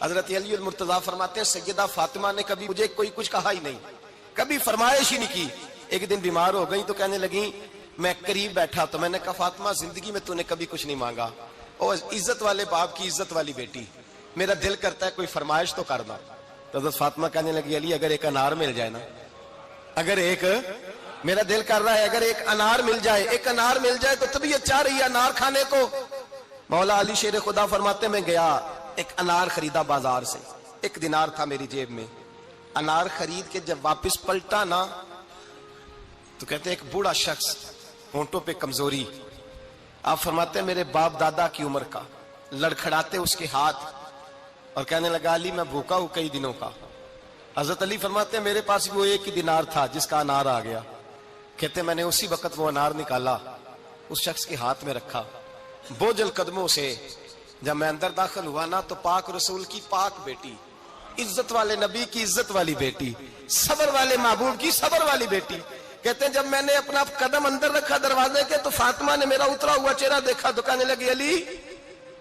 حضرت علی المرتضیٰ فرماتے ہیں سیدہ فاطمہ نے کبھی مجھے کوئی کچھ کہا ہی نہیں، کبھی فرمائش ہی نہیں کی۔ ایک دن بیمار ہو گئی تو کہنے لگی، میں قریب بیٹھا تو میں نے کہا فاطمہ زندگی میں تو نے کبھی کچھ نہیں مانگا، اور عزت والے باپ کی عزت والی بیٹی، میرا دل کرتا ہے کوئی فرمائش تو کرنا۔ تو حضرت فاطمہ کہنے لگی علی اگر ایک انار مل جائے نا، اگر ایک میرا دل کر رہا ہے اگر ایک انار مل جائے، ایک انار مل جائے تو طبیعت چاہ رہی ہے انار کھانے کو۔ مولا علی شیر خدا فرماتے میں گیا ایک انار خریدا بازار سے، 1 دینار تھا میری جیب میں، انار خرید کے جب واپس پلٹا نا تو کہتے ایک بوڑھا شخص، ہونٹوں پہ کمزوری، آپ فرماتے ہیں میرے باپ دادا کی عمر کا، لڑکھڑاتے اس کے ہاتھ اور کہنے لگا علی میں بھوکا ہوں کئی دنوں کا۔ حضرت علی فرماتے ہیں میرے پاس وہ 1 دینار تھا جس کا انار آ گیا، کہتے میں نے اسی وقت وہ انار نکالا، اس شخص کے ہاتھ میں رکھا، بوجھل قدموں سے جب میں اندر داخل ہوا نا تو پاک رسول کی پاک بیٹی، عزت والے نبی کی عزت والی بیٹی، صبر والے محبوب کی صبر والی بیٹی، کہتے ہیں جب میں نے اپنا قدم اندر رکھا دروازے کے تو فاطمہ نے میرا اترا ہوا چہرہ دیکھا تو کہنے لگی علی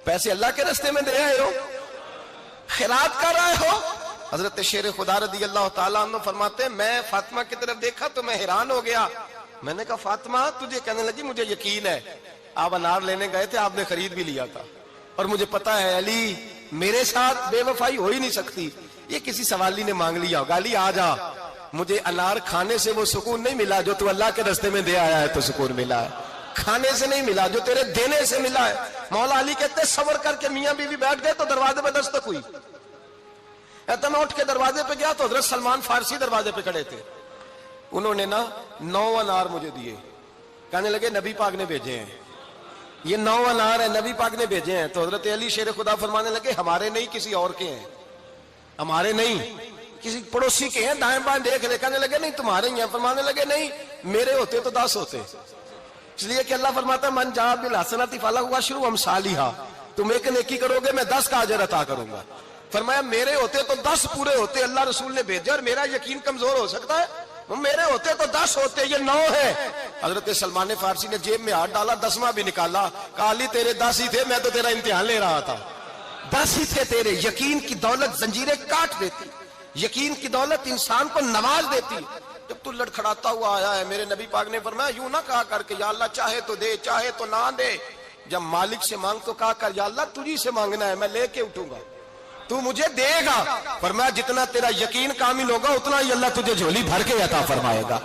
پیسے اللہ کے راستے میں دے آئے ہو، خیرات کر رہے ہو؟ حضرت شیر خدا رضی اللہ تعالیٰ عنہ فرماتے ہیں میں فاطمہ کی طرف دیکھا تو میں حیران ہو گیا، میں نے کہا فاطمہ تجھے؟ کہنے لگی مجھے یقین ہے آپ انار لینے گئے تھے، آپ نے خرید بھی لیا تھا، اور مجھے پتا ہے علی میرے ساتھ بے وفائی ہو ہی نہیں سکتی، یہ کسی سوالی نے مانگ لیا ہوگا، علی آ جا، مجھے انار کھانے سے وہ سکون نہیں ملا جو تو اللہ کے راستے میں دے آیا ہے تو سکون ملا ہے، کھانے سے نہیں ملا جو تیرے دینے سے ملا ہے۔ مولا علی کہتے ہیں صبر کر کے میاں بیوی بیٹھ گئے تو دروازے پہ دستک ہوئی، کہتا میں اٹھ کے دروازے پہ گیا تو حضرت سلمان فارسی دروازے پہ کھڑے تھے، انہوں نے نا 9 انار مجھے دیے، کہنے لگے نبی پاک نے بھیجے ہیں، یہ 9 انار ہیں نبی پاک نے بھیجے ہیں۔ تو حضرت علی شیر خدا فرمانے لگے ہمارے نہیں کسی اور کے ہیں، ہمارے نہیں کسی پڑوسی کے ہیں، دائیں بائیں دیکھ لے، کہنے لگے نہیں تمہارے ہی ہیں، فرمانے لگے نہیں میرے ہوتے تو 10 ہوتے، اس لیے کہ اللہ فرماتا ہے من جاء بالحسنۃ فلہ عشر امثالھا، تم ایک نیکی کرو گے میں 10 کا اجر عطا کروں گا۔ فرمایا میرے ہوتے تو 10 پورے ہوتے، اللہ رسول نے بھیجا اور میرا یقین کمزور ہو سکتا ہے، میرے ہوتے تو 10 ہوتے، یہ 9 ہے۔ حضرت سلمان فارسی نے جیب میں ہاتھ ڈالا، 10واں بھی نکالا، کہا علی تیرے 10 ہی تھے، میں تو تیرا امتحان لے رہا تھا، 10 ہی تھے تیرے۔ یقین کی دولت زنجیریں کاٹ دیتی، یقین کی دولت انسان کو نواز دیتی۔ جب تو لڑکھڑاتا ہوا آیا ہے، میرے نبی پاک نے فرمایا یوں نہ کہا کر کے یا اللہ چاہے تو دے چاہے تو نہ دے، جب مالک سے مانگ تو کہا کر یا اللہ تجھی سے مانگنا ہے، میں لے کے اٹھوں گا، تو مجھے دے گا۔ فرمایا جتنا تیرا یقین کامل ہوگا اتنا ہی اللہ تجھے جھولی بھر کے عطا فرمائے گا۔